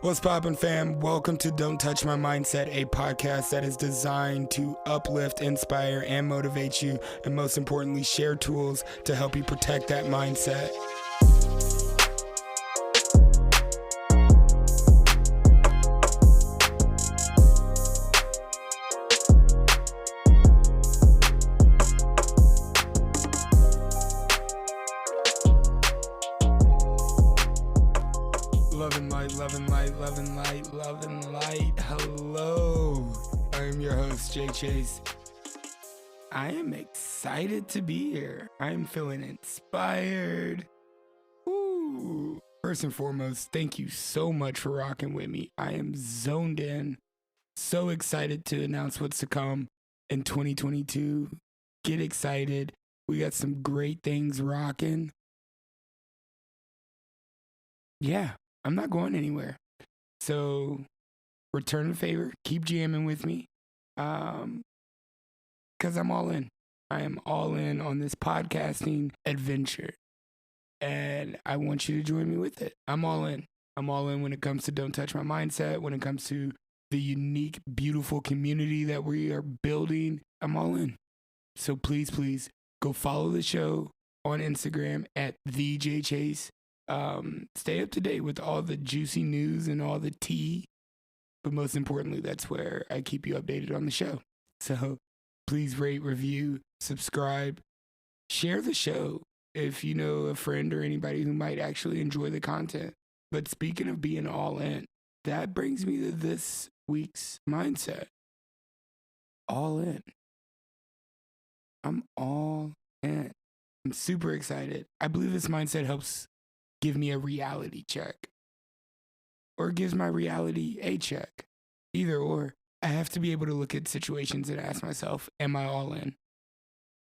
What's poppin', fam? Welcome to Don't Touch My Mindset, a podcast that is designed to uplift, inspire, and motivate you, and most importantly, share tools to help you protect that mindset. Loving light. Hello, I'm your host, Jay Chase. I am excited to be here. I am feeling inspired. Ooh. First and foremost, thank you so much for rocking with me. I am zoned in. So excited to announce what's to come in 2022. Get excited. We got some great things rocking. Yeah, I'm not going anywhere. So return the favor, keep jamming with me, because I'm all in. I am all in on this podcasting adventure, and I want you to join me with it. I'm all in. I'm all in when it comes to Don't Touch My Mindset, when it comes to the unique, beautiful community that we are building. I'm all in. So please go follow the show on Instagram at @TheJChase. Stay up to date with all the juicy news and all the tea. But most importantly, that's where I keep you updated on the show. So please rate, review, subscribe, share the show if you know a friend or anybody who might actually enjoy the content. But speaking of being all in, that brings me to this week's mindset. All in. I'm all in. I'm super excited. I believe this mindset helps give me a reality check, or gives my reality a check. Either or. I have to be able to look at situations and ask myself, am I all in?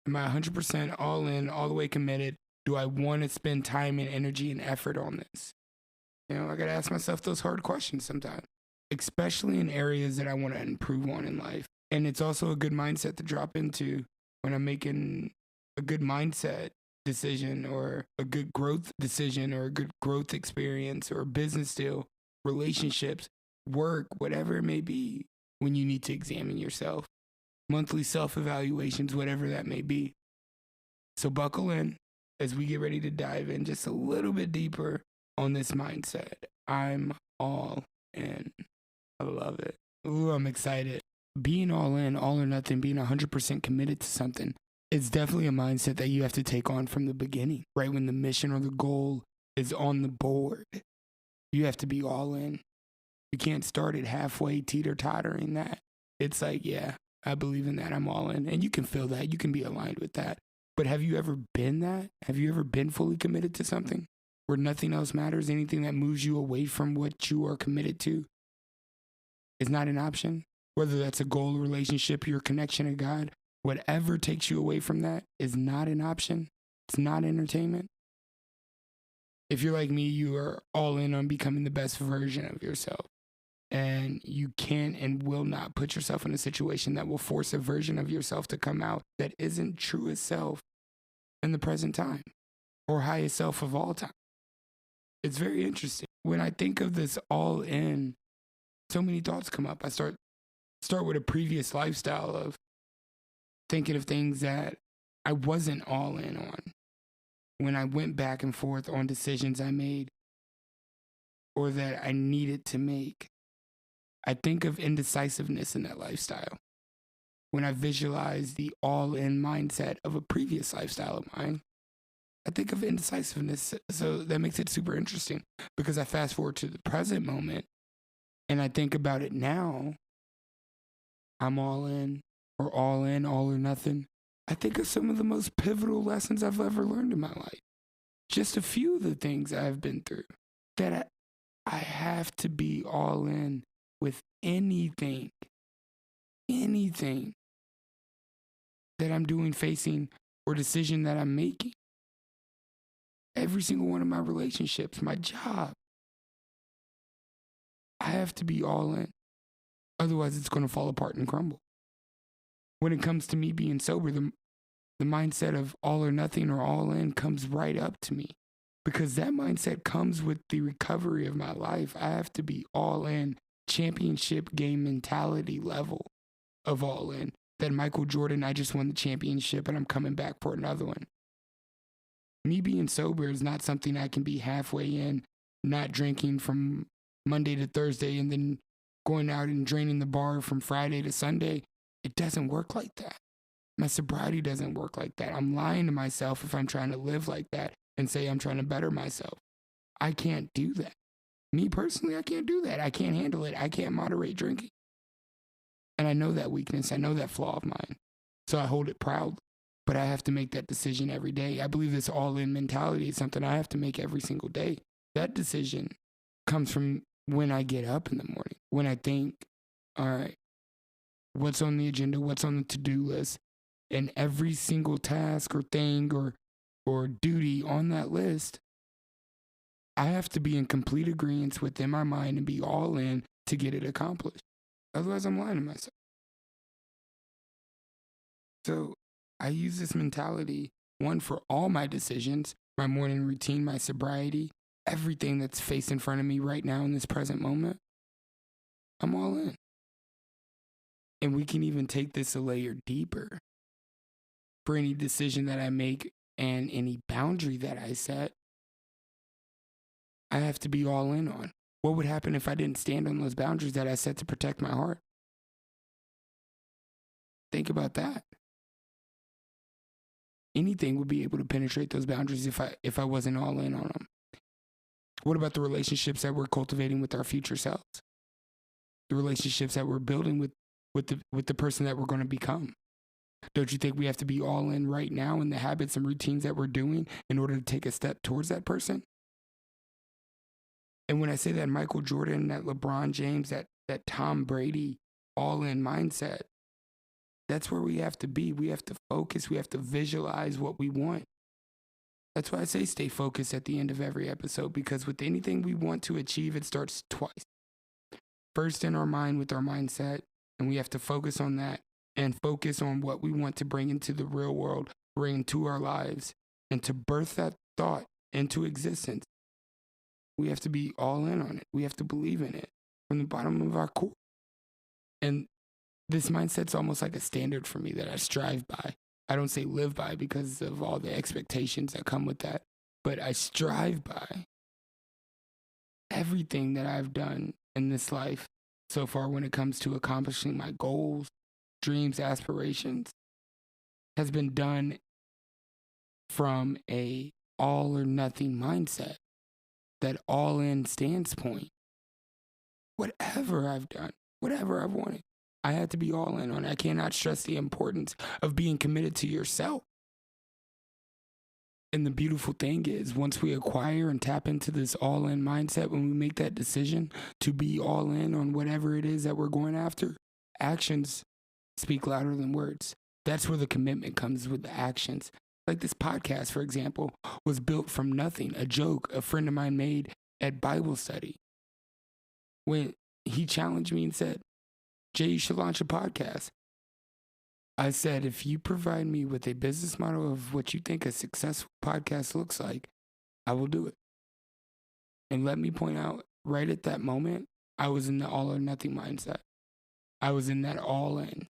Am I 100% all in, all the way committed? Do I want to spend time and energy and effort on this? You know, I got to ask myself those hard questions sometimes, especially in areas that I want to improve on in life. And it's also a good mindset to drop into when I'm making a good mindset decision, or a good growth decision, or a good growth experience, or a business deal, relationships, work, whatever it may be, when you need to examine yourself. Monthly self-evaluations, whatever that may be. So buckle in as we get ready to dive in just a little bit deeper on this mindset. I'm all in. I love it. Ooh, I'm excited. Being all in, all or nothing, being 100% committed to something, it's definitely a mindset that you have to take on from the beginning, right? When the mission or the goal is on the board, you have to be all in. You can't start it halfway, teeter-tottering that. It's like, yeah, I believe in that. I'm all in. And you can feel that. You can be aligned with that. But have you ever been that? Have you ever been fully committed to something where nothing else matters? Anything that moves you away from what you are committed to is not an option? Whether that's a goal, relationship, your connection to God, whatever takes you away from that is not an option. It's not entertainment. If you're like me, you are all in on becoming the best version of yourself. And you can and will not put yourself in a situation that will force a version of yourself to come out that isn't truest self in the present time, or highest self of all time. It's very interesting. When I think of this all in, so many thoughts come up. I start with a previous lifestyle of thinking of things that I wasn't all in on. When I went back and forth on decisions I made, or that I needed to make, I think of indecisiveness in that lifestyle. When I visualize the all-in mindset of a previous lifestyle of mine, I think of indecisiveness. So that makes it super interesting, because I fast forward to the present moment and I think about it now. I'm all in, or all in, all or nothing. I think of some of the most pivotal lessons I've ever learned in my life. Just a few of the things I've been through, that I have to be all in with anything that I'm doing, facing, or decision that I'm making. Every single one of my relationships, my job, I have to be all in. Otherwise, it's going to fall apart and crumble. When it comes to me being sober, the mindset of all or nothing or all in comes right up to me. because that mindset comes with the recovery of my life. I have to be all in, championship game mentality level of all in. That Michael Jordan, I just won the championship and I'm coming back for another one. Me being sober is not something I can be halfway in, not drinking from Monday to Thursday and then going out and draining the bar from Friday to Sunday. It doesn't work like that. My sobriety doesn't work like that. I'm lying to myself if I'm trying to live like that and say I'm trying to better myself. I can't do that. Me personally, I can't do that. I can't handle it. I can't moderate drinking. And I know that weakness. I know that flaw of mine. So I hold it proudly. But I have to make that decision every day. I believe this all-in mentality is something I have to make every single day. That decision comes from when I get up in the morning, when I think, all right, what's on the agenda, what's on the to-do list, and every single task or thing or duty on that list, I have to be in complete agreement within my mind and be all in to get it accomplished. Otherwise, I'm lying to myself. So I use this mentality, one, for all my decisions, my morning routine, my sobriety, everything that's faced in front of me right now in this present moment. I'm all in. And we can even take this a layer deeper. For any decision that I make and any boundary that I set, I have to be all in on. What would happen if I didn't stand on those boundaries that I set to protect my heart? Think about that. Anything would be able to penetrate those boundaries if I wasn't all in on them. What about the relationships that we're cultivating with our future selves? The relationships that we're building with the person that we're going to become? Don't you think we have to be all in right now in the habits and routines that we're doing in order to take a step towards that person? And when I say that Michael Jordan, that LeBron James, that Tom Brady all in mindset, that's where we have to be. We have to focus. We have to visualize what we want. That's why I say stay focused at the end of every episode, because with anything we want to achieve, it starts twice. First in our mind with our mindset, and we have to focus on that and focus on what we want to bring into the real world, bring into our lives, and to birth that thought into existence. We have to be all in on it. We have to believe in it from the bottom of our core. And this mindset's almost like a standard for me that I strive by. I don't say live by because of all the expectations that come with that, but I strive by. Everything that I've done in this life so far when it comes to accomplishing my goals, dreams, aspirations, has been done from a all or nothing mindset, that all in stance point. Whatever I've done, whatever I've wanted, I had to be all in on. I cannot stress the importance of being committed to yourself. And the beautiful thing is, once we acquire and tap into this all in mindset, when we make that decision to be all in on whatever it is that we're going after, actions speak louder than words. That's where the commitment comes, with the actions. Like this podcast, for example, was built from nothing. A joke a friend of mine made at Bible study, when he challenged me and said, Jay, you should launch a podcast. I said, if you provide me with a business model of what you think a successful podcast looks like, I will do it. And let me point out, right at that moment, I was in the all or nothing mindset. I was in that all in.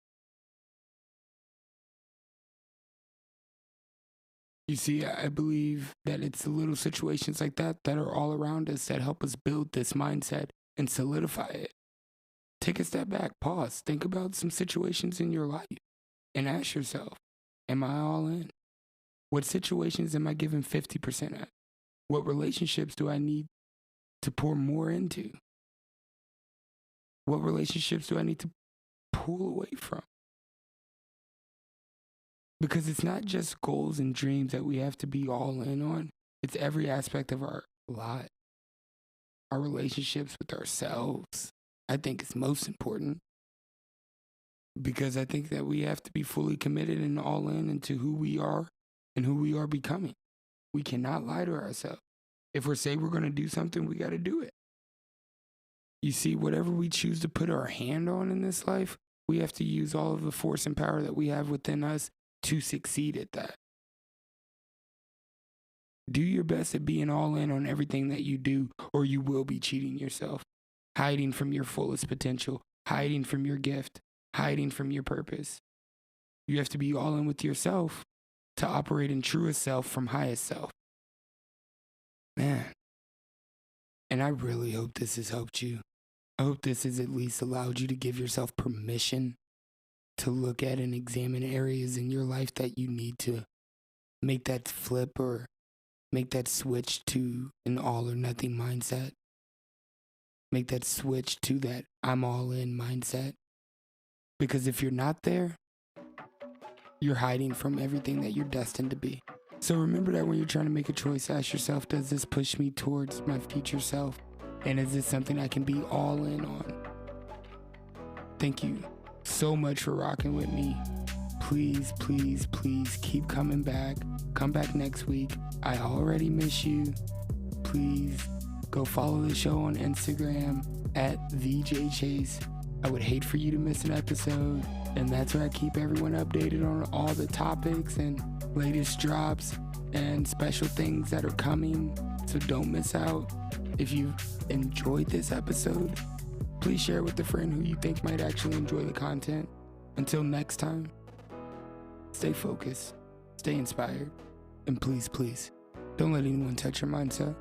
You see, I believe that it's the little situations like that that are all around us that help us build this mindset and solidify it. Take a step back, pause, think about some situations in your life and ask yourself, am I all in? What situations am I giving 50% at? What relationships do I need to pour more into? What relationships do I need to pull away from? Because it's not just goals and dreams that we have to be all in on. It's every aspect of our life. Our relationships with ourselves, I think, is most important. Because I think that we have to be fully committed and all in into who we are and who we are becoming. We cannot lie to ourselves. If we're saying we're going to do something, we got to do it. You see, whatever we choose to put our hand on in this life, we have to use all of the force and power that we have within us to succeed at that. Do your best at being all in on everything that you do, or you will be cheating yourself, hiding from your fullest potential, hiding from your gift, hiding from your purpose. You have to be all in with yourself to operate in truest self from highest self. Man. And I really hope this has helped you. I hope this has at least allowed you to give yourself permission to look at and examine areas in your life that you need to make that flip or make that switch to an all or nothing mindset. Make that switch to that I'm all in mindset. Because if you're not there, you're hiding from everything that you're destined to be. So remember that when you're trying to make a choice, ask yourself, does this push me towards my future self? And is this something I can be all in on? Thank you so much for rocking with me. Please, please, please keep coming back. Come back next week. I already miss you. Please go follow the show on Instagram at VJChase. I would hate for you to miss an episode. And that's where I keep everyone updated on all the topics and latest drops and special things that are coming. So don't miss out. If you've enjoyed this episode, please share it with a friend who you think might actually enjoy the content. Until next time, stay focused, stay inspired, and please, please, don't let anyone touch your mindset.